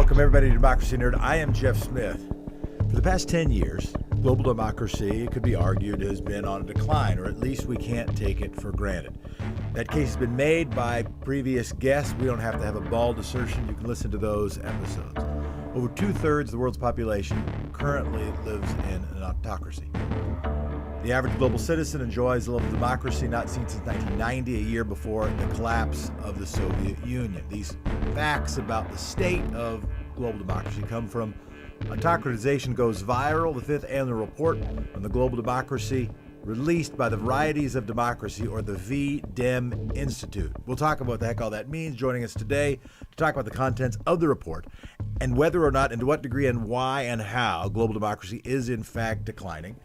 Welcome everybody to Democracy Nerd. I am Jeff Smith. For the past 10 years, global democracy, it could be argued, has been on a decline, or at least we can't take it for granted. That case has been made by previous guests. We don't have to have a bald assertion. You can listen to those episodes. Over 2/3 of the world's population currently lives in an autocracy. The average global citizen enjoys a level of democracy not seen since 1990, a year before the collapse of the Soviet Union. These facts about the state of global democracy come from Autocratization Goes Viral, the fifth annual report on the global democracy released by the Varieties of Democracy, or the V-Dem Institute. We'll talk about what the heck all that means. Joining us today to talk about the contents of the report and whether or not and to what degree and why and how global democracy is in fact declining,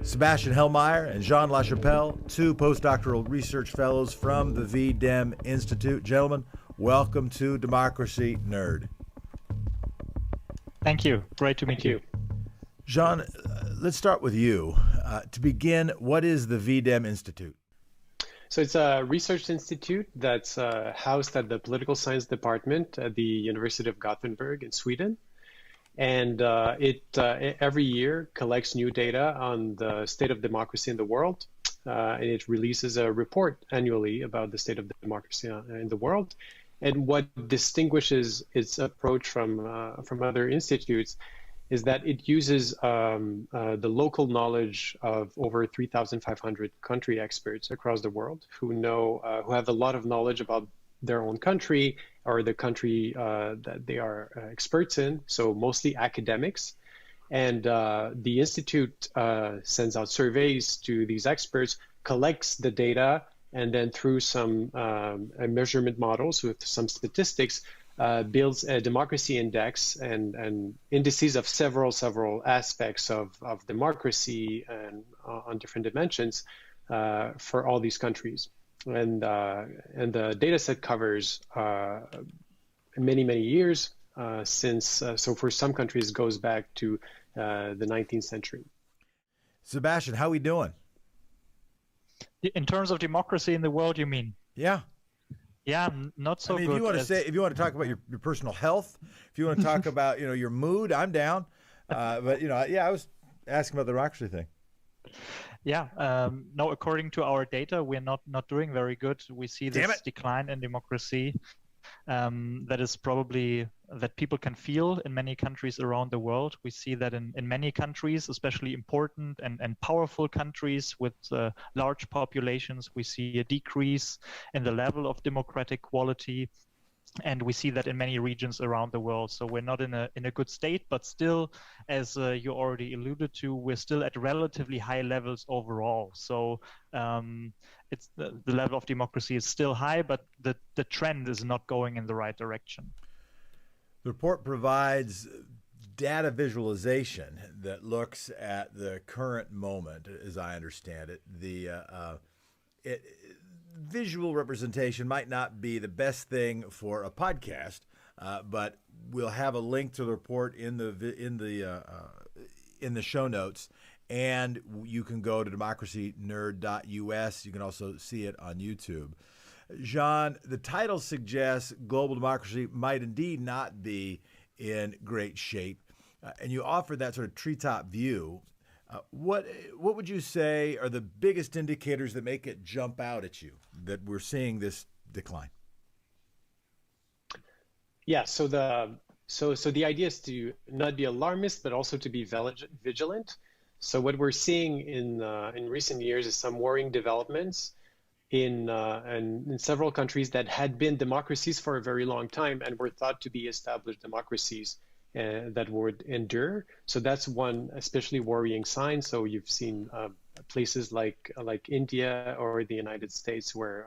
Sebastian Hellmeier and Jean LaChapelle, two postdoctoral research fellows from the V-Dem Institute. Gentlemen, welcome to Democracy Nerd. Thank you. Great to meet you. Jean, let's start with you. To begin, what is the V-Dem Institute? So it's a research institute that's housed at the political science department at the University of Gothenburg in Sweden. And it every year collects new data on the state of democracy in the world. And it releases a report annually about the state of democracy in the world. And what distinguishes its approach from other institutes is that it uses the local knowledge of over 3,500 country experts across the world who have a lot of knowledge about their own country or the country that they are experts in, so mostly academics. And the Institute sends out surveys to these experts, collects the data, and then through some measurement models with some statistics, builds a democracy index and indices of several aspects of democracy and on different dimensions for all these countries. And the data set covers many years so for some countries goes back to the 19th century. Sebastian, how are we doing? In terms of democracy in the world, you mean? Yeah. Yeah, not so good. If you want to talk about your personal health, if you want to talk about your mood, I'm down. But I was asking about the democracy thing. Yeah, no, according to our data, we're not doing very good. We see this decline in democracy that is probably that people can feel in many countries around the world. We see that in many countries, especially important and powerful countries with large populations, we see a decrease in the level of democratic quality. And we see that in many regions around the world. So we're not in a good state, but still, as you already alluded to, we're still at relatively high levels overall. So it's the level of democracy is still high, but the trend is not going in the right direction. The report provides data visualization that looks at the current moment, as I understand it. Visual representation might not be the best thing for a podcast, but we'll have a link to the report in the show notes, and you can go to democracynerd.us. You can also see it on YouTube. Jean, the title suggests global democracy might indeed not be in great shape, and you offer that sort of treetop view. What would you say are the biggest indicators that make it jump out at you that we're seeing this decline? Yeah, so the idea is to not be alarmist, but also to be vigilant. So what we're seeing in recent years is some worrying developments in several countries that had been democracies for a very long time and were thought to be established democracies that would endure. So that's one especially worrying sign. So you've seen places like India or the United States where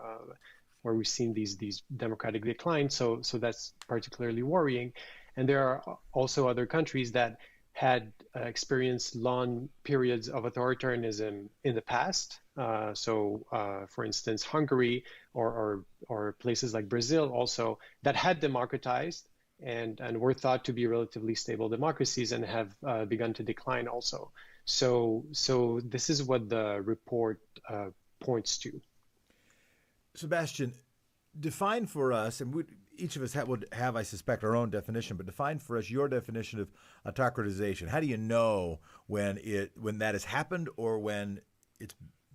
we've seen these democratic declines. So that's particularly worrying. And there are also other countries that had experienced long periods of authoritarianism in the past. For instance, Hungary or places like Brazil also that had democratized and were thought to be relatively stable democracies and have begun to decline also. So this is what the report points to. Sebastian, define for us, and each of us would have, I suspect, our own definition, but define for us your definition of autocratization. How do you know when that has happened or when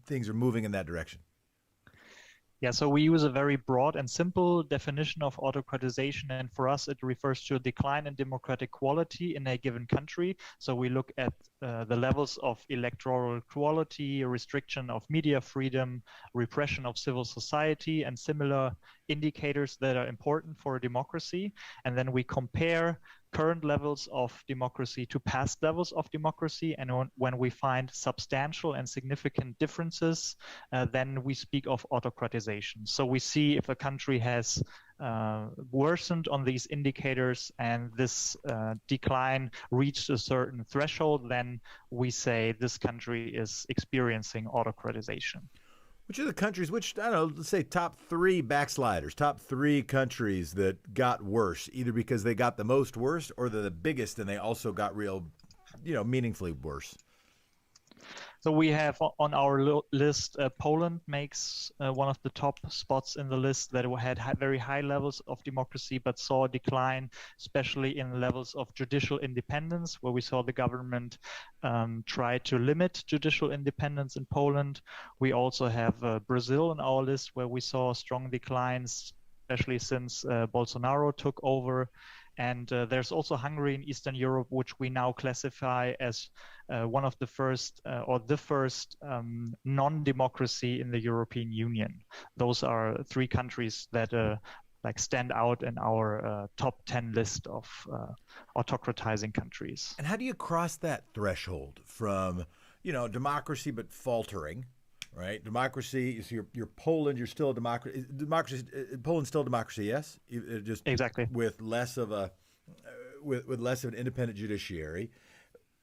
things are moving in that direction? Yeah, so we use a very broad and simple definition of autocratization, and for us it refers to a decline in democratic quality in a given country. So we look at the levels of electoral quality, restriction of media freedom, repression of civil society, and similar indicators that are important for a democracy. And then we compare current levels of democracy to past levels of democracy. And when we find substantial and significant differences, then we speak of autocratization. So we see if a country has worsened on these indicators and this decline reached a certain threshold, then we say this country is experiencing autocratization. Which are the countries, I don't know, let's say top 3 backsliders, top 3 countries that got worse, either because they got the most worse or they're the biggest and they also got real, meaningfully worse? So we have on our list, Poland makes one of the top spots in the list, that had very high levels of democracy, but saw a decline, especially in levels of judicial independence, where we saw the government try to limit judicial independence in Poland. We also have Brazil on our list, where we saw strong declines, especially since Bolsonaro took over. And there's also Hungary in Eastern Europe, which we now classify as one of the first or the first non-democracy in the European Union. Those are 3 countries that stand out in our top 10 list of autocratizing countries. And how do you cross that threshold from, democracy but faltering? Right, democracy is your Poland. You're still a democracy. Democracy, Poland's still a democracy. Yes, just exactly with less of a with less of an independent judiciary.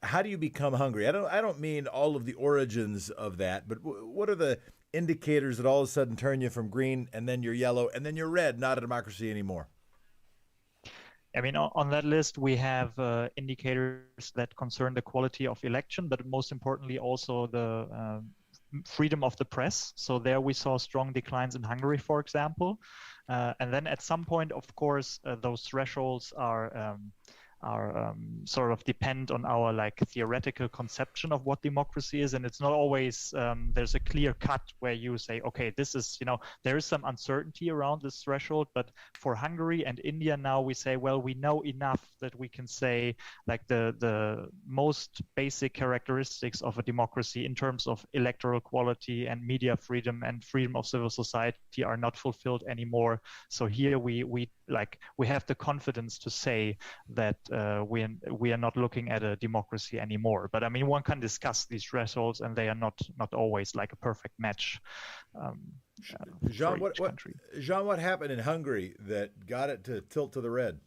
How do you become Hungary? I don't mean all of the origins of that, but what are the indicators that all of a sudden turn you from green and then you're yellow and then you're red, not a democracy anymore? I mean, on that list, we have indicators that concern the quality of election, but most importantly, also the freedom of the press. So there we saw strong declines in Hungary, for example. And then at some point, of course, those thresholds are sort of depend on our theoretical conception of what democracy is, and it's not always there's a clear cut where you say, okay, this is there is some uncertainty around this threshold. But for Hungary and India now, we say, well, we know enough that we can say the most basic characteristics of a democracy in terms of electoral quality and media freedom and freedom of civil society are not fulfilled anymore. So here we have the confidence to say that we are not looking at a democracy anymore. But I mean, one can discuss these thresholds, and they are not always like a perfect match. Jean, what happened in Hungary that got it to tilt to the red?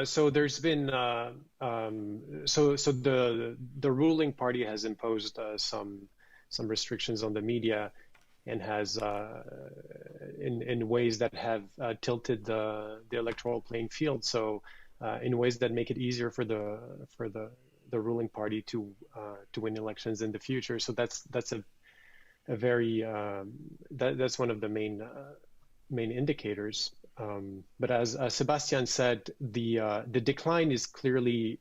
So there's been so the ruling party has imposed some restrictions on the media, and has in ways that have tilted the electoral playing field. So in ways that make it easier for the ruling party to win elections in the future. So that's a very that's one of the main indicators. But as Sebastian said, the decline is clearly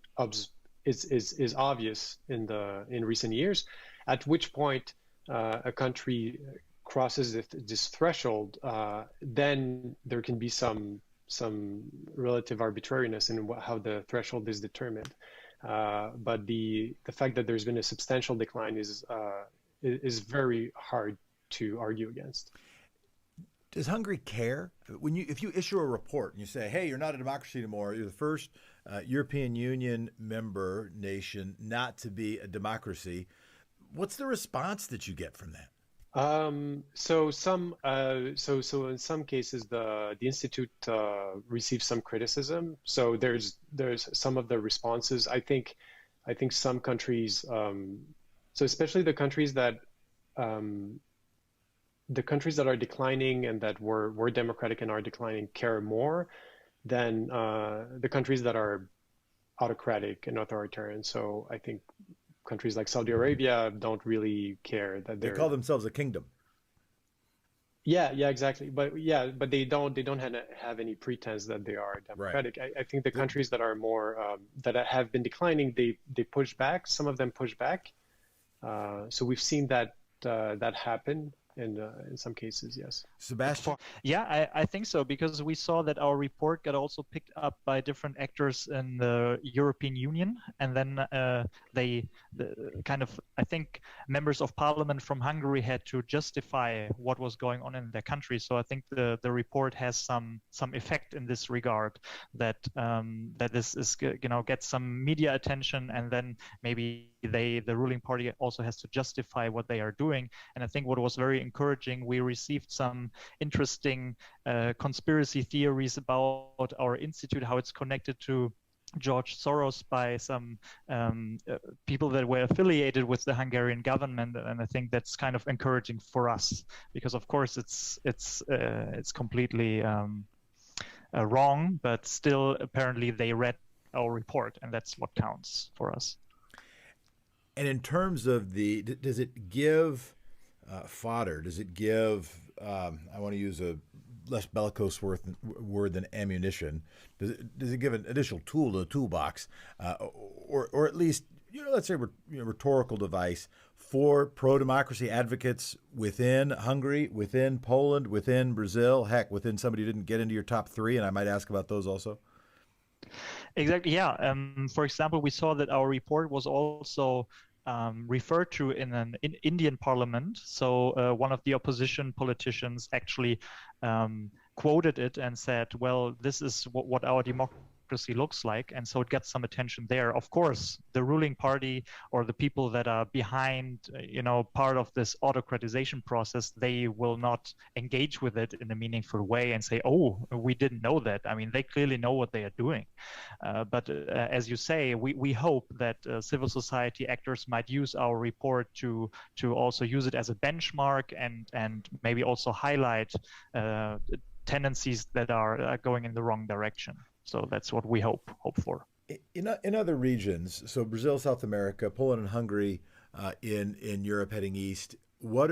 is obvious in recent years. At which point a country crosses this threshold, then there can be some relative arbitrariness in how the threshold is determined. But the fact that there's been a substantial decline is very hard to argue against. Does Hungary care? If you issue a report and you say, hey, you're not a democracy anymore, you're the first European Union member nation not to be a democracy, what's the response that you get from that? So in some cases the institute receives some criticism. So there's some of the responses. I think some countries, so especially the countries that are declining and that were democratic and are declining, care more than the countries that are autocratic and authoritarian. So I think countries like Saudi Arabia don't really care that they call themselves a kingdom. Yeah, exactly. But they don't have any pretense that they are Right. democratic. I think the countries that are more that have been declining, they push back. Some of them push back. So we've seen that that happen in some cases. Yes. Sebastian? Yeah, I think so, because we saw that our report got also picked up by different actors in the European Union, and then I think members of parliament from Hungary had to justify what was going on in their country. So I think the report has some effect in this regard, that that this is gets some media attention, and then maybe the ruling party also has to justify what they are doing. And I think what was very encouraging, we received some interesting conspiracy theories about our institute, how it's connected to George Soros by some people that were affiliated with the Hungarian government, and I think that's kind of encouraging for us, because of course it's completely wrong, but still apparently they read our report, and that's what counts for us. And in terms of does it give fodder? Does it give, I want to use a less bellicose word than ammunition? Does it give an additional tool to the toolbox, or at least, let's say, rhetorical device for pro-democracy advocates within Hungary, within Poland, within Brazil, heck, within somebody who didn't get into your top three, and I might ask about those also? Exactly, yeah. For example, we saw that our report was also referred to in an Indian parliament. So one of the opposition politicians actually quoted it and said, well, this is what our democracy looks like. And so it gets some attention there. Of course, the ruling party or the people that are behind, part of this autocratization process, they will not engage with it in a meaningful way and say, oh, we didn't know that. I mean, they clearly know what they are doing. But as you say, we hope that civil society actors might use our report to also use it as a benchmark and maybe also highlight tendencies that are going in the wrong direction. So that's what we hope for. In other regions, so Brazil, South America, Poland, and Hungary, in Europe heading east, what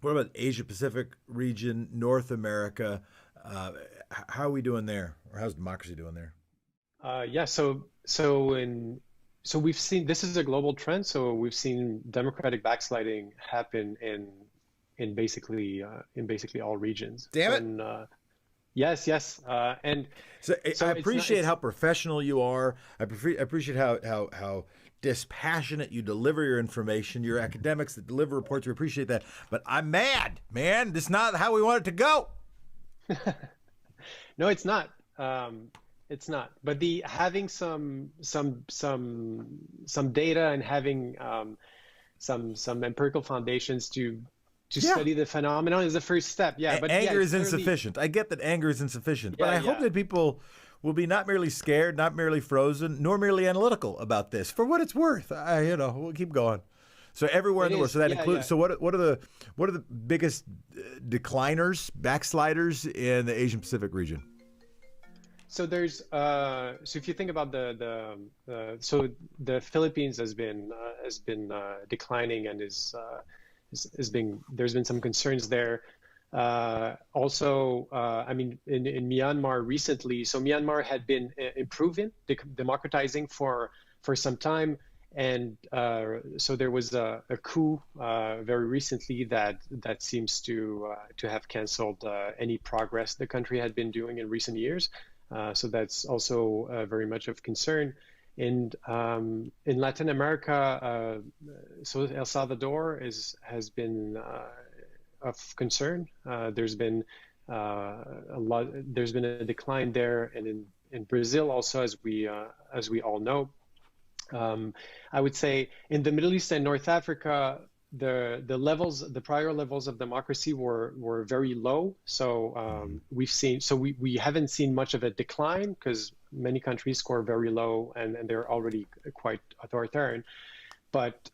about Asia Pacific region, North America? How are we doing there, or how's democracy doing there? So we've seen, this is a global trend. So we've seen democratic backsliding happen in basically all regions. Damn it! Yes. And so I appreciate how professional you are. I appreciate how dispassionate you deliver your information. Your academics that deliver reports, we appreciate that. But I'm mad, man. This is not how we want it to go. No, it's not. It's not. But having some data and having some empirical foundations to study the phenomenon is the first step. But anger is insufficient. I get that anger is insufficient, but I hope that people will be not merely scared, not merely frozen, nor merely analytical about this. For what it's worth, we'll keep going. So everywhere in the world. So that includes. So what are the biggest decliners, backsliders in the Asian Pacific region? So there's so if you think about so the Philippines has been declining and there's been some concerns there. Also, I mean, in Myanmar recently, so Myanmar had been improving, democratizing for some time. And so there was a coup very recently that seems to have canceled any progress the country had been doing in recent years. So that's also very much of concern. And in Latin America, so El Salvador has been of concern. There's been There's been a decline there, and in Brazil also, as we all know. I would say in the Middle East and North Africa, the prior levels of democracy were very low. So we haven't seen much of a decline because many countries score very low and they're already quite authoritarian. But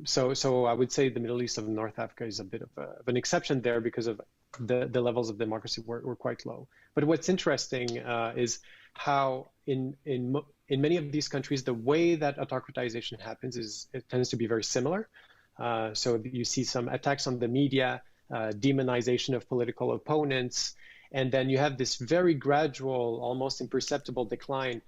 so I would say the Middle East and North Africa is a bit of an exception there because of the levels of democracy were quite low. But what's interesting is how in many of these countries, the way that autocratization happens it tends to be very similar. So you see some attacks on the media, demonization of political opponents, and then you have this very gradual, almost imperceptible decline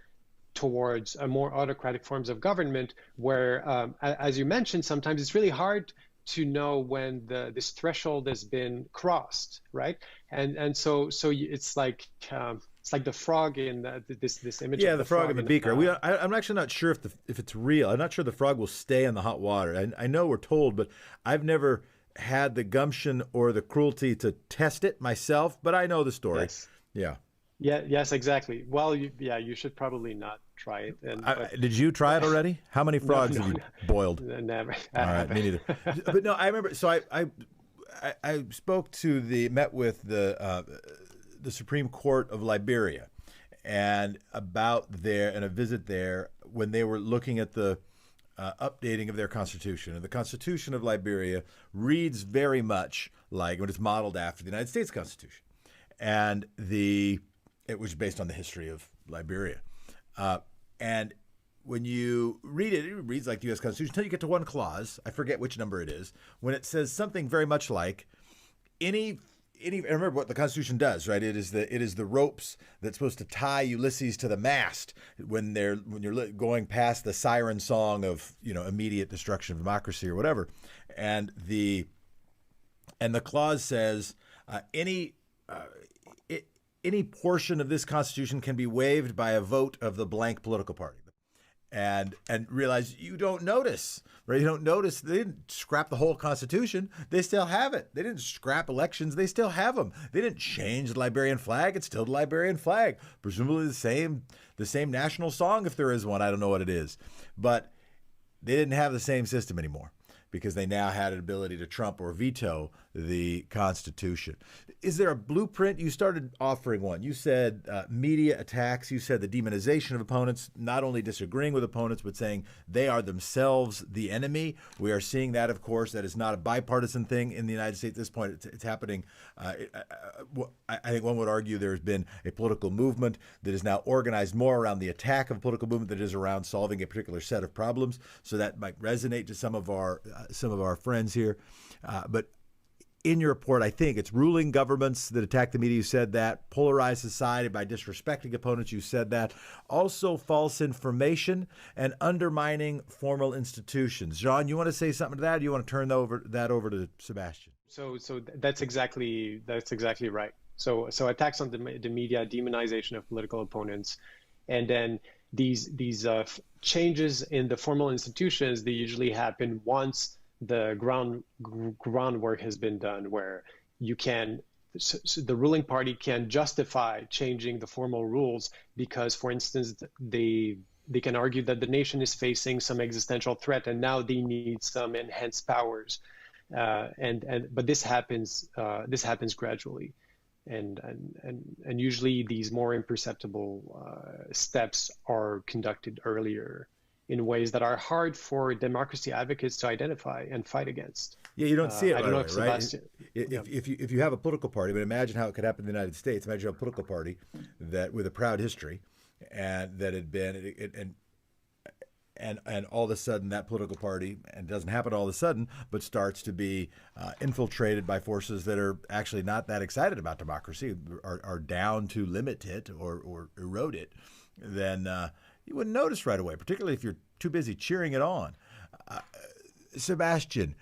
towards a more autocratic forms of government where, as you mentioned, sometimes it's really hard to know when this threshold has been crossed, right? And so it's like the frog in this image. Yeah, of the frog in the beaker. I'm actually not sure if it's real. I'm not sure the frog will stay in the hot water. I know we're told, but I've never had the gumption or the cruelty to test it myself. But I know the story. Yes. Yeah. Yeah. Yes. Exactly. Well, you should probably not try it. Did you try it already? How many frogs have you boiled? Never. All right, me neither. But no, I remember. So I met with the Supreme Court of Liberia, and a visit there when they were looking at the updating of their constitution. And the Constitution of Liberia reads very much like when it's modeled after the United States Constitution, and it was based on the history of Liberia. And when you read it, it reads like the U.S. Constitution until you get to one clause. I forget which number it is, when it says something very much like any. Remember what the Constitution does, right? It is the ropes that's supposed to tie Ulysses to the mast when you're going past the siren song of immediate destruction of democracy or whatever, and the clause says any portion of this Constitution can be waived by a vote of the blank political party. And realize you don't notice, right? You don't notice they didn't scrap the whole Constitution. They still have it. They didn't scrap elections. They still have them. They didn't change the Liberian flag. It's still the Liberian flag. Presumably the same national song, if there is one. I don't know what it is. But they didn't have the same system anymore because they now had an ability to trump or veto the Constitution. Is there a blueprint? You started offering one. You said media attacks. You said the demonization of opponents, not only disagreeing with opponents, but saying they are themselves the enemy. We are seeing that, of course. That is not a bipartisan thing in the United States at this point. It's happening. I think one would argue there has been a political movement that is now organized more around the attack of a political movement that is around solving a particular set of problems. So that might resonate to some of our friends here. But in your report, I think it's ruling governments that attack the media. You said that. Polarized society by disrespecting opponents. You said that. Also false information and undermining formal institutions. Jean, you want to say something to that? Or do you want to turn that over to Sebastian? So that's exactly right. So attacks on the media, demonization of political opponents, and then these changes in the formal institutions, they usually happen once the groundwork has been done, where the ruling party can justify changing the formal rules because, for instance, they can argue that the nation is facing some existential threat and now they need some enhanced powers, but this happens gradually, and usually these more imperceptible steps are conducted earlier in ways that are hard for democracy advocates to identify and fight against. Yeah, you don't see it I don't know if Sebastian, right? If you have a political party, but imagine how it could happen in the United States. Imagine a political party that with a proud history, and that had been and all of a sudden that political party, and it doesn't happen all of a sudden, but starts to be infiltrated by forces that are actually not that excited about democracy, are down to limit it or erode it, then you wouldn't notice right away, particularly if you're too busy cheering it on. Sebastian,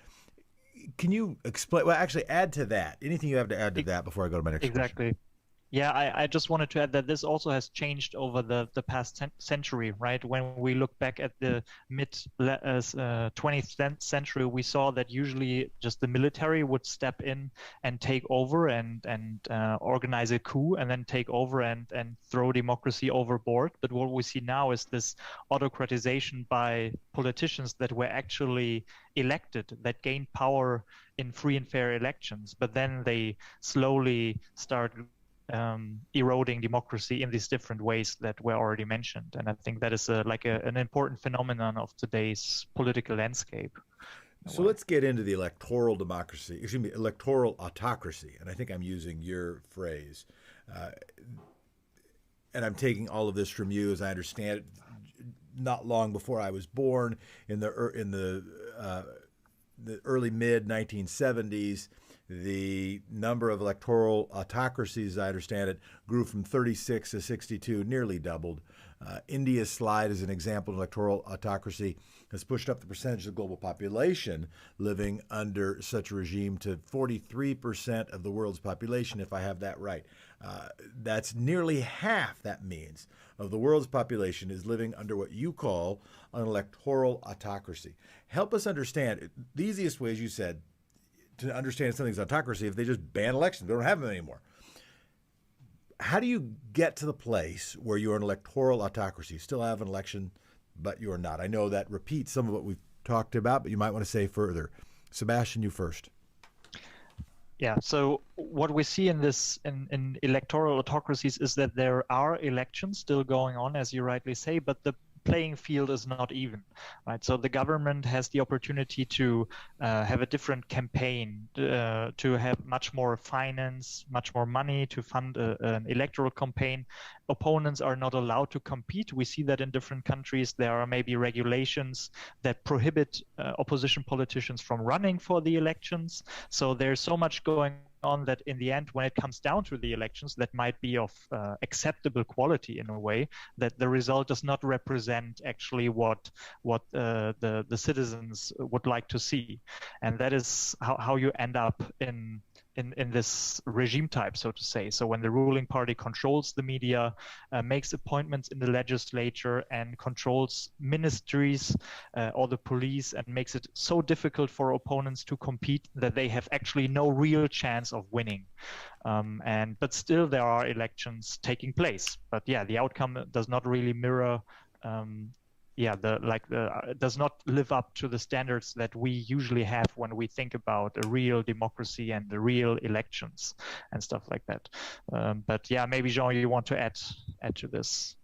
can you explain? Well, actually, add to that. Anything you have to add to that before I go to my next question? Exactly. Yeah, I just wanted to add that this also has changed over the past century, right? When we look back at the mid 20th century, we saw that usually just the military would step in and take over and organize a coup and then take over and throw democracy overboard. But what we see now is this autocratization by politicians that were actually elected, that gained power in free and fair elections, but then they slowly start eroding democracy in these different ways that were already mentioned. And I think that is an important phenomenon of today's political landscape. So let's get into the electoral democracy, electoral autocracy. And I think I'm using your phrase. And I'm taking all of this from you, as I understand it, not long before I was born in the the early mid 1970s, the number of electoral autocracies, as I understand it, grew from 36 to 62, nearly doubled. India's slide as an example of electoral autocracy has pushed up the percentage of the global population living under such a regime to 43% of the world's population, if I have that right. That's nearly half, that means, of the world's population is living under what you call an electoral autocracy. Help us understand, the easiest way, as you said, to understand something's autocracy, if they just ban elections, they don't have them anymore. How do you get to the place where you're an electoral autocracy? You still have an election, but you're not. I know that repeats some of what we've talked about, but you might want to say further. Sebastian, you first. Yeah, so what we see in this in electoral autocracies is that there are elections still going on, as you rightly say, but the playing field is not even, right? So the government has the opportunity to have a different campaign, to have much more finance, much more money to fund an electoral campaign. Opponents are not allowed to compete. We see that in different countries. There are maybe regulations that prohibit opposition politicians from running for the elections. So there's so much going on that in the end, when it comes down to the elections, that might be of acceptable quality in a way, that the result does not represent actually what the citizens would like to see. And that is how you end up in this regime type, so to say. So when the ruling party controls the media, makes appointments in the legislature, and controls ministries or the police, and makes it so difficult for opponents to compete that they have actually no real chance of winning. But still there are elections taking place. But yeah, the outcome does not really mirror does not live up to the standards that we usually have when we think about a real democracy and the real elections and stuff like that. But yeah, maybe Jean, you want to add to this?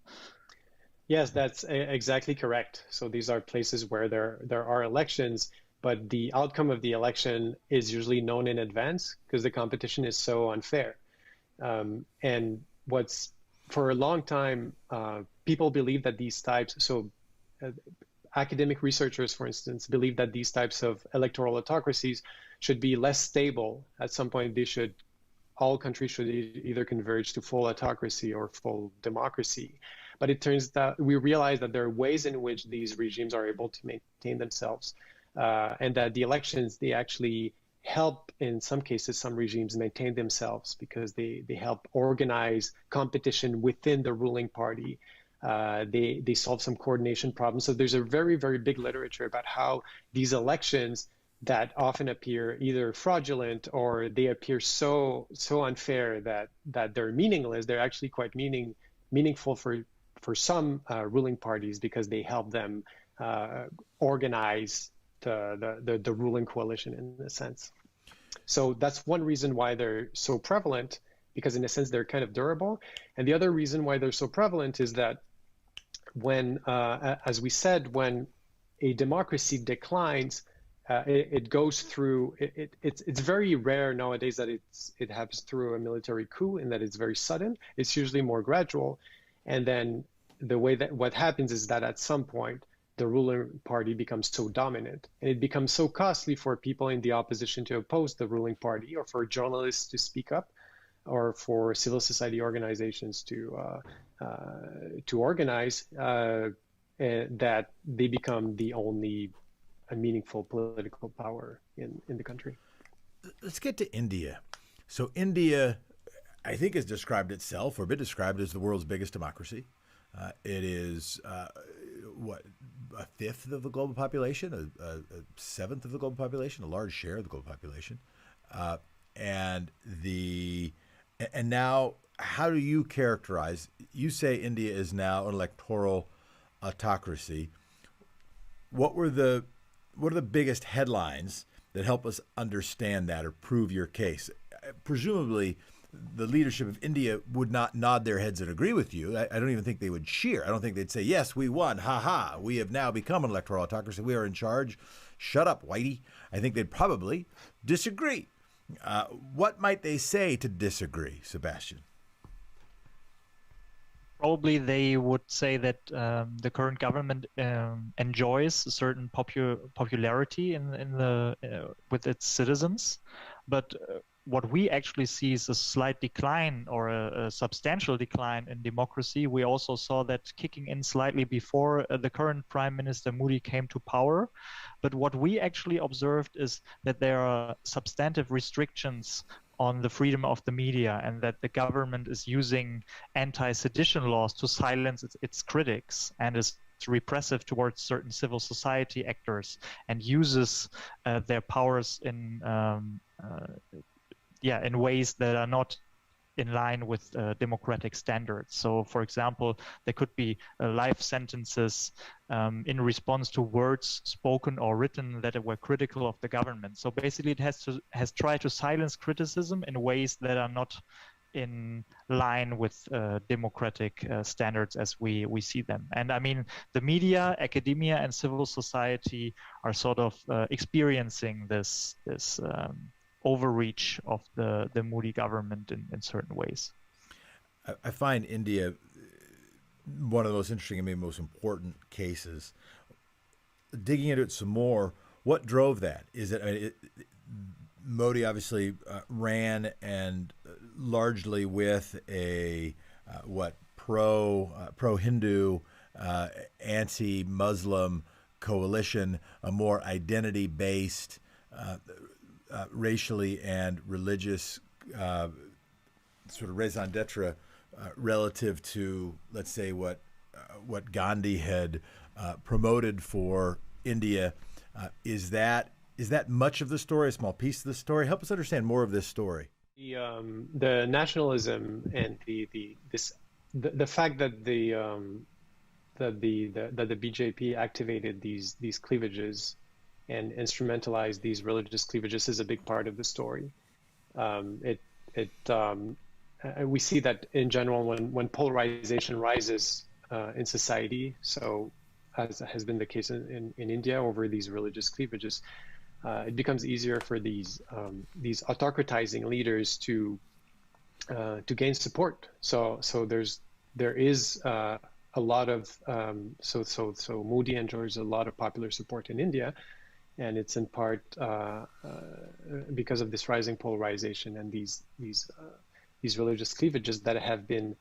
Yes, that's exactly correct. So these are places where there are elections, but the outcome of the election is usually known in advance because the competition is so unfair. And what's for a long time, people believe that these types, academic researchers, for instance, believe that these types of electoral autocracies should be less stable. At some point, all countries should either converge to full autocracy or full democracy. But it turns out we realize that there are ways in which these regimes are able to maintain themselves, and that the elections, they actually help, in some cases, some regimes maintain themselves because they help organize competition within the ruling party. They solve some coordination problems. So there's a very, very big literature about how these elections that often appear either fraudulent or they appear so unfair that they're meaningless, they're actually quite meaningful for some ruling parties because they help them organize the ruling coalition in a sense. So that's one reason why they're so prevalent, because in a sense they're kind of durable. And the other reason why they're so prevalent is that when, as we said, when a democracy declines, it goes through. It's very rare nowadays that it happens through a military coup, and that it's very sudden. It's usually more gradual, and then the way that what happens is that at some point the ruling party becomes so dominant, and it becomes so costly for people in the opposition to oppose the ruling party, or for journalists to speak up, or for civil society organizations to organize, that they become the only meaningful political power in the country. Let's get to India. So India, I think, has described itself, or been described as the world's biggest democracy. It is a fifth of the global population, a seventh of the global population, a large share of the global population, and now, how do you characterize? You say India is now an electoral autocracy. What are the biggest headlines that help us understand that or prove your case? Presumably, the leadership of India would not nod their heads and agree with you. I don't even think they would cheer. I don't think they'd say, yes, we won. Ha ha. We have now become an electoral autocracy. We are in charge. Shut up, Whitey. I think they'd probably disagree. What might they say to disagree, Sebastian? Probably they would say that the current government enjoys a certain popularity with its citizens, but what we actually see is a slight decline or a substantial decline in democracy. We also saw that kicking in slightly before the current Prime Minister Modi came to power. But what we actually observed is that there are substantive restrictions on the freedom of the media, and that the government is using anti-sedition laws to silence its critics, and is repressive towards certain civil society actors, and uses their powers in ways that are not in line with democratic standards. So, for example, there could be life sentences in response to words spoken or written that were critical of the government. So basically, it has tried to silence criticism in ways that are not in line with democratic standards as we see them. And I mean, the media, academia, and civil society are sort of experiencing this overreach of the Modi government in certain ways. I find India one of the most interesting and maybe most important cases. Digging into it some more, what drove that? Is it, Modi obviously ran and largely with a pro-Hindu, anti-Muslim coalition, a more identity-based, racially and religious sort of raison d'etre relative to, let's say, what Gandhi had promoted for India. Is that much of the story, a small piece of the story? Help us understand more of this story. The nationalism and the fact that the BJP activated these cleavages and instrumentalized these religious cleavages is a big part of the story. We see that in general when polarization rises in society, so as has been the case in India over these religious cleavages, it becomes easier for these autocratizing leaders to gain support. So there is a lot of so Modi enjoys a lot of popular support in India, and it's in part because of this rising polarization and these religious cleavages that have been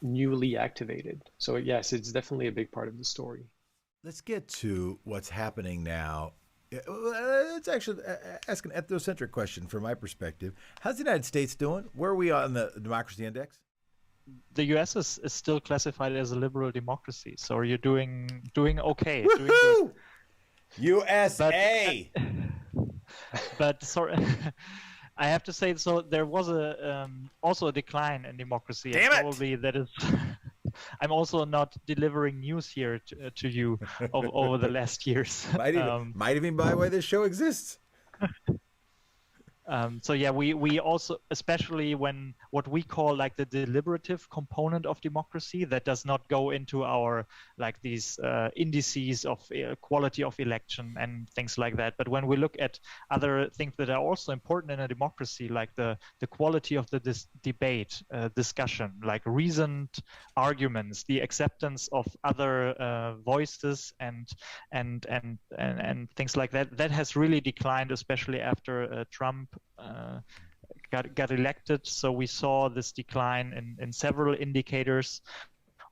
newly activated. So yes, it's definitely a big part of the story. Let's get to what's happening now. It's actually ask an ethnocentric question from my perspective. How's the United States doing? Where are we on the democracy index? The U.S. is still classified as a liberal democracy, so you're doing okay. Woohoo! Doing good. USA. But sorry, I have to say, so there was also a decline in democracy. Damn it! Probably that is. I'm also not delivering news here to you over the last years. Might even by why this show exists. So yeah, we also, especially when what we call like the deliberative component of democracy, that does not go into our like these indices of quality of election and things like that. But when we look at other things that are also important in a democracy, like the quality of the debate, discussion, like reasoned arguments, the acceptance of other voices and things like that, that has really declined, especially after Trump got elected. So we saw this decline in several indicators,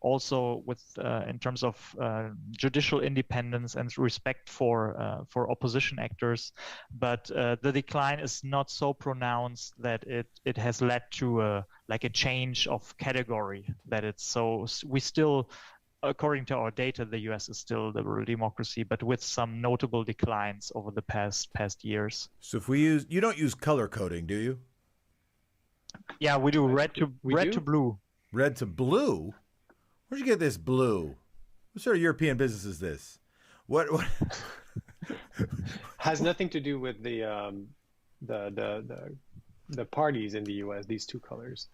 also with in terms of judicial independence and respect for opposition actors. But the decline is not so pronounced that it has led to like a change of category. That it's so we still, according to our data, the U.S. is still a liberal democracy, but with some notable declines over the past years. So if you don't use color coding, do you? Yeah, we do. Red to blue. Red to blue? Where'd you get this blue? What sort of European business is this? What? Has nothing to do with the parties in the U.S. These two colors.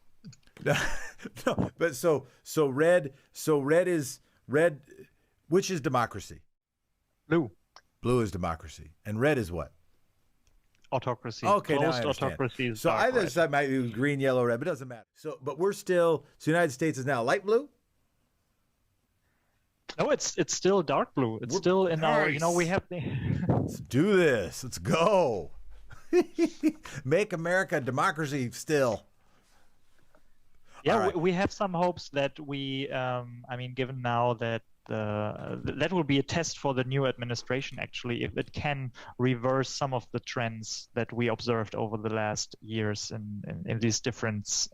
No, but so red is red. Which is democracy? Blue. Blue is democracy, and red is what? autocracy. Okay, now I Closed understand. autocracy is So dark either red. side might be green, yellow, red, but it doesn't matter. So the United States is now light blue. No, it's still dark blue. It's still in our, we Nice. have the Let's do this. Let's go. Make America a democracy still. Yeah, All right. we have some hopes that we, I mean, given now that that will be a test for the new administration, actually, if it can reverse some of the trends that we observed over the last years in these different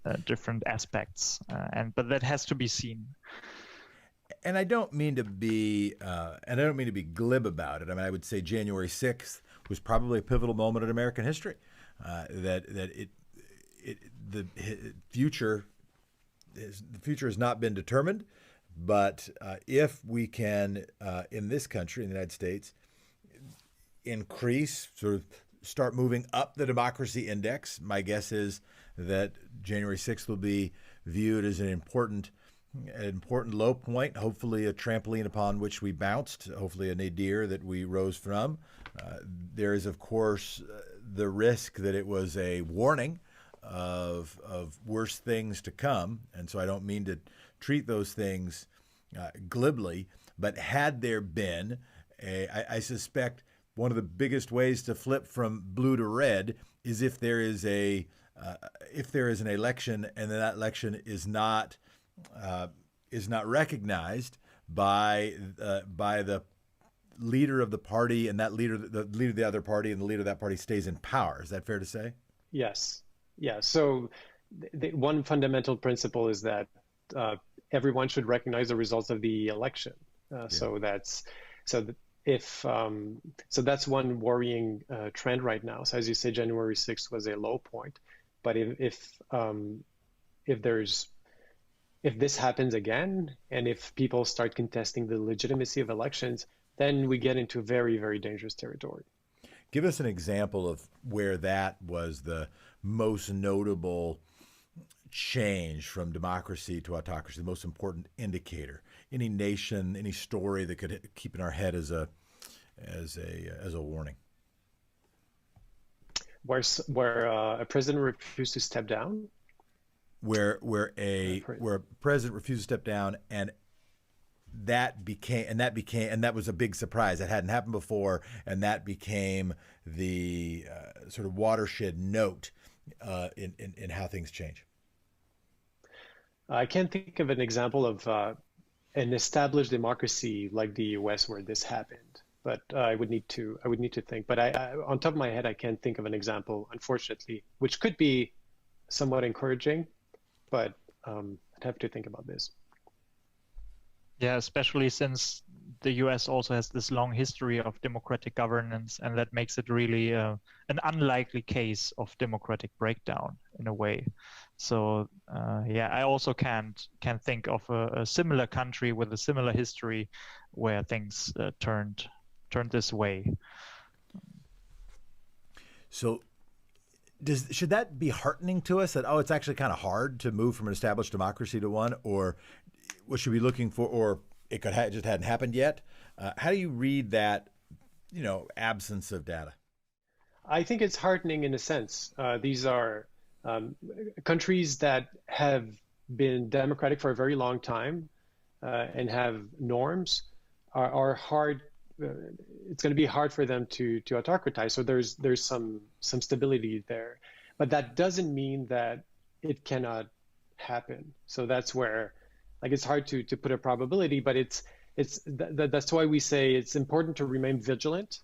aspects. But that has to be seen. And I don't mean to be, glib about it. I mean, I would say January 6th was probably a pivotal moment in American history. The future has not been determined, but if we can, in this country, in the United States, start moving up the democracy index, my guess is that January 6th will be viewed as an important low point, hopefully a trampoline upon which we bounced, hopefully a nadir that we rose from. There is, of course, the risk that it was a warning of worse things to come, and so I don't mean to treat those things glibly, but had there been, I suspect one of the biggest ways to flip from blue to red is if there is an election and that election is not recognized by the leader of the party, and the leader of the other party, and the leader of that party stays in power. Is that fair to say? Yes. Yeah. So the one fundamental principle is that everyone should recognize the results of the election. So that's one worrying trend right now. So as you say, January 6th was a low point, but if this happens again, and if people start contesting the legitimacy of elections, then we get into very, very dangerous territory. Give us an example of where that was the most notable change from democracy to autocracy, the most important indicator. Any nation, any story that could keep in our head as a warning. Where a president refused to step down. Where a president refused to step down, and that was a big surprise. That hadn't happened before, and that became the sort of watershed note in how things change. I can't think of an example of an established democracy like the U.S. where this happened, but I would need to think. But I on top of my head, I can't think of an example, unfortunately, which could be somewhat encouraging. But I'd have to think about this. Yeah, especially since the US also has this long history of democratic governance, and that makes it really an unlikely case of democratic breakdown in a way. So I also can't think of a similar country with a similar history where things turned this way. So should that be heartening to us, that, it's actually kind of hard to move from an established democracy to one, or what should we be looking for, or it could just hadn't happened yet? How do you read that, absence of data? I think it's heartening in a sense. These are countries that have been democratic for a very long time and have norms are hard. It's going to be hard for them to autocratize. So there's some stability there, but that doesn't mean that it cannot happen. So that's where, it's hard to put a probability, but that's why we say it's important to remain vigilant,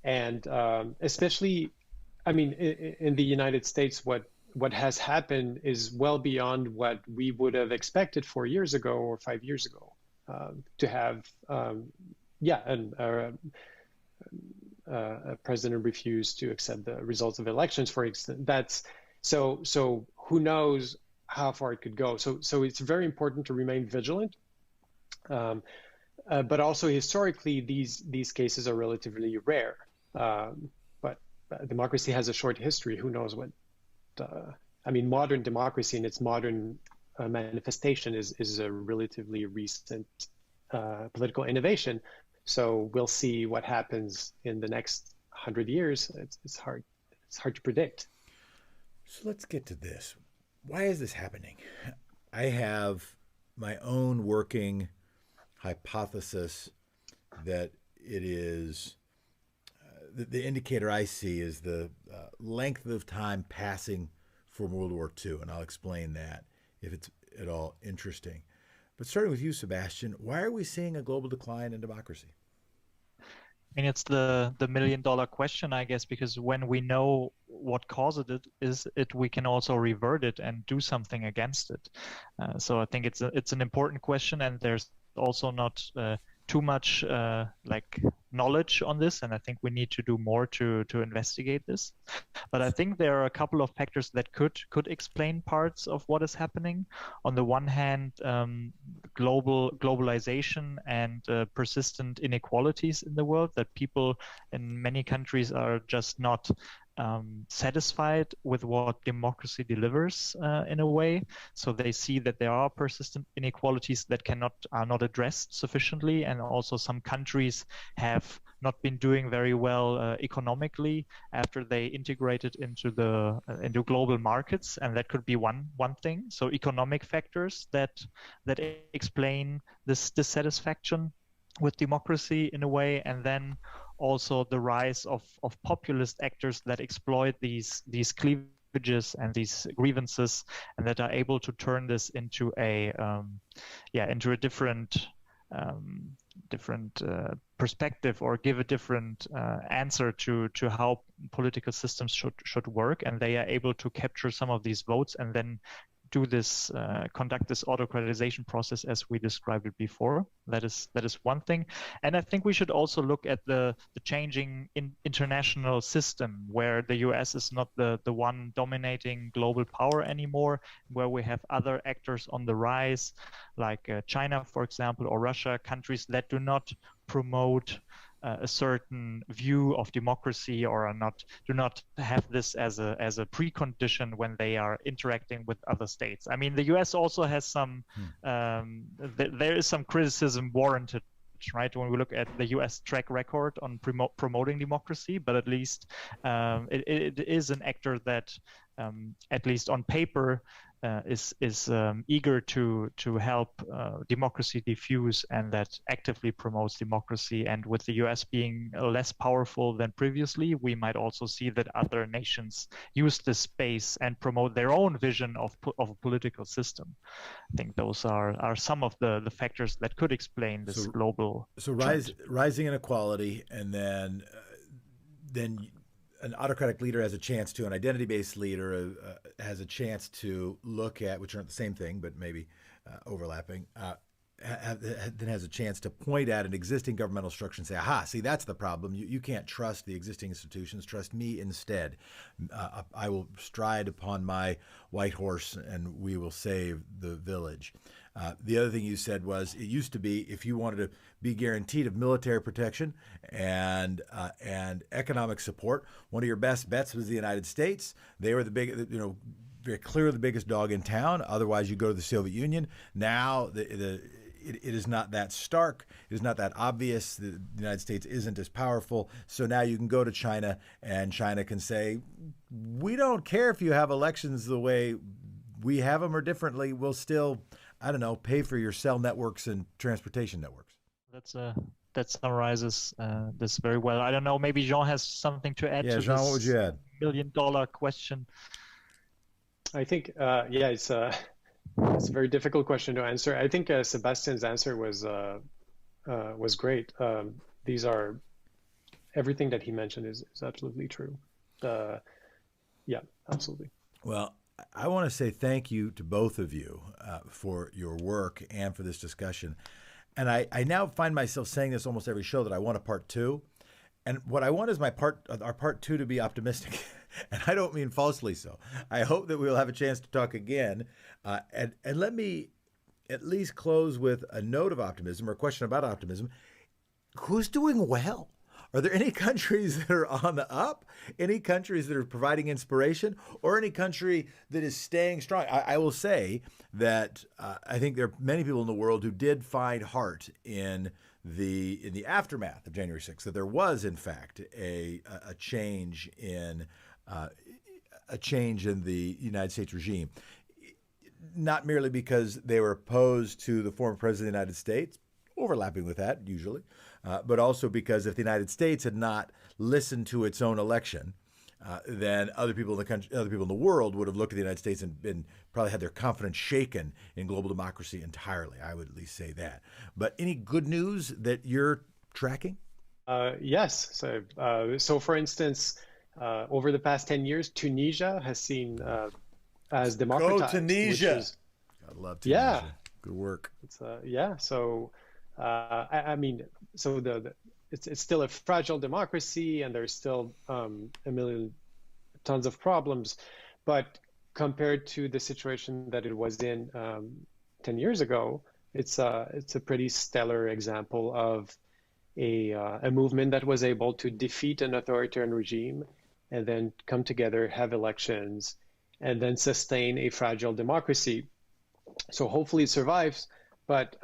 and especially, in the United States, what has happened is well beyond what we would have expected 4 years ago or 5 years ago, to have. A president refused to accept the results of elections, for instance. That's so who knows how far it could go. So it's very important to remain vigilant. But also historically, these cases are relatively rare. But democracy has a short history. Who knows what? Modern democracy in its modern manifestation is a relatively recent political innovation. So we'll see what happens in the next 100 years. It's hard it's hard to predict. So let's get to this. Why is this happening? I have my own working hypothesis that it is the indicator I see is the length of time passing from World War II, and I'll explain that if it's at all interesting. But starting with you, Sebastian, why are we seeing a global decline in democracy? I mean, it's the million-dollar question, I guess, because when we know what causes it, we can also revert it and do something against it. So I think it's an important question, and there's also not too much like knowledge on this, and I think we need to do more to investigate this. But I think there are a couple of factors that could explain parts of what is happening. On the one hand, globalization and persistent inequalities in the world, that people in many countries are just not satisfied with what democracy delivers in a way. So they see that there are persistent inequalities that are not addressed sufficiently, and also some countries have not been doing very well economically after they integrated into global markets, and that could be one thing. So economic factors that explain this dissatisfaction with democracy in a way, and then also the rise of populist actors that exploit these cleavages and these grievances, and that are able to turn this into a different perspective, or give a different answer to how political systems should work, and they are able to capture some of these votes and then conduct this autocratization process as we described it before. That is one thing. And I think we should also look at the changing international system, where the US is not the one dominating global power anymore, where we have other actors on the rise, like China, for example, or Russia, countries that do not promote a certain view of democracy, or do not have this as a precondition when they are interacting with other states. I mean, the US also has some there is some criticism warranted, right, when we look at the US track record on promoting democracy, but at least it is an actor that at least on paper is eager to help democracy diffuse, and that actively promotes democracy. And with the US being less powerful than previously, we might also see that other nations use this space and promote their own vision of a political system. I think those are some of the factors that could explain this global trend. Rising inequality, and then an autocratic leader has a chance to, an identity-based leader has a chance to look at, which aren't the same thing, but maybe overlapping, then has a chance to point at an existing governmental structure and say, aha, see, that's the problem. You can't trust the existing institutions. Trust me instead. I will stride upon my white horse and we will save the village. The other thing you said was, it used to be, if you wanted to be guaranteed of military protection and economic support, one of your best bets was the United States. They were the big, very clearly the biggest dog in town. Otherwise, you go to the Soviet Union. Now, it is not that stark. It is not that obvious. The United States isn't as powerful. So now you can go to China, and China can say, we don't care if you have elections the way we have them or differently. We'll still, I don't know, pay for your cell networks and transportation networks. That summarizes this very well. I don't know, maybe Jean has something to add to Jean, this what would you add? million-dollar question. I think, it's a very difficult question to answer. I think Sebastian's answer was great. These are, everything that he mentioned is absolutely true. Yeah, absolutely. Well, I want to say thank you to both of you for your work and for this discussion. And I now find myself saying this almost every show, that I want a part two. And what I want is our part two to be optimistic. And I don't mean falsely so. I hope that we'll have a chance to talk again. And let me at least close with a note of optimism, or a question about optimism. Who's doing well? Are there any countries that are on the up? Any countries that are providing inspiration? Or any country that is staying strong? I will say that I think there are many people in the world who did find heart in in the aftermath of January 6th, that there was in fact a change in the United States regime, not merely because they were opposed to the former president of the United States, overlapping with that usually, but also because if the United States had not listened to its own election, then other people in the country, other people in the world would have looked at the United States and probably had their confidence shaken in global democracy entirely. I would at least say that. But any good news that you're tracking? Yes. So for instance, over the past 10 years, Tunisia has seen as democratized. Go Tunisia! I love Tunisia. Yeah. Good work. Yeah. So I mean, so it's still a fragile democracy, and there's still tons of problems, but compared to the situation that it was in 10 years ago, it's a pretty stellar example of a movement that was able to defeat an authoritarian regime and then come together, have elections, and then sustain a fragile democracy. So hopefully it survives, but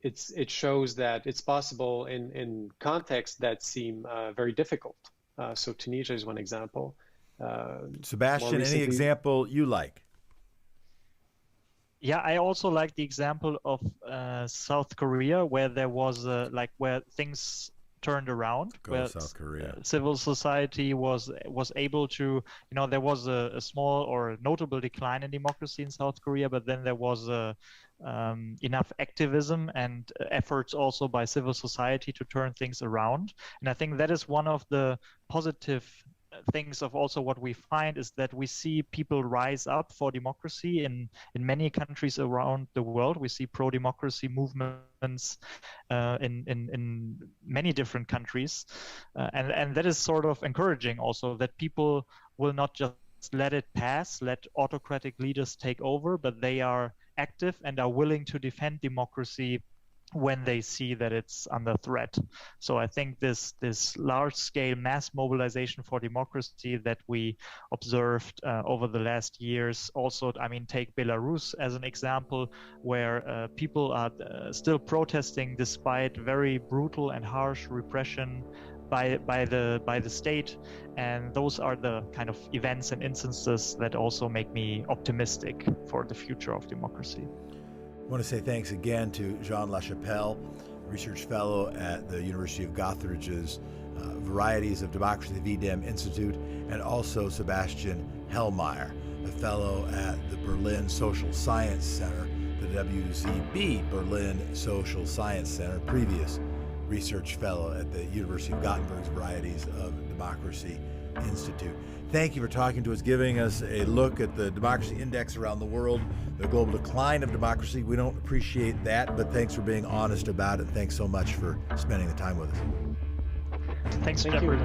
it shows that it's possible in contexts that seem very difficult. So Tunisia is one example. Sebastian, any example you like? Yeah, I also like the example of South Korea, where there was where things turned around, where South Korea. Civil society was able to, there was a small or notable decline in democracy in South Korea, but then there was enough activism and efforts also by civil society to turn things around. And I think that is one of the positive things of also what we find is that we see people rise up for democracy in many countries around the world. We see pro-democracy movements in many different countries. And that is sort of encouraging also, that people will not just let it pass, let autocratic leaders take over, but they are active and are willing to defend democracy when they see that it's under threat. So I think this large-scale mass mobilization for democracy that we observed over the last years, also, I mean, take Belarus as an example, where people are still protesting despite very brutal and harsh repression by the state, and those are the kind of events and instances that also make me optimistic for the future of democracy. I want to say thanks again to Jean LaChapelle, research fellow at the University of Gothenburg's Varieties of Democracy, the VDem Institute, and also Sebastian Hellmeier, a fellow at the Berlin Social Science Center, the WZB Berlin Social Science Center, previous research fellow at the University of Gothenburg's Varieties of Democracy Institute. Thank you for talking to us, giving us a look at the democracy index around the world, the global decline of democracy. We don't appreciate that, but thanks for being honest about it. Thanks so much for spending the time with us. Thanks, Jeffrey.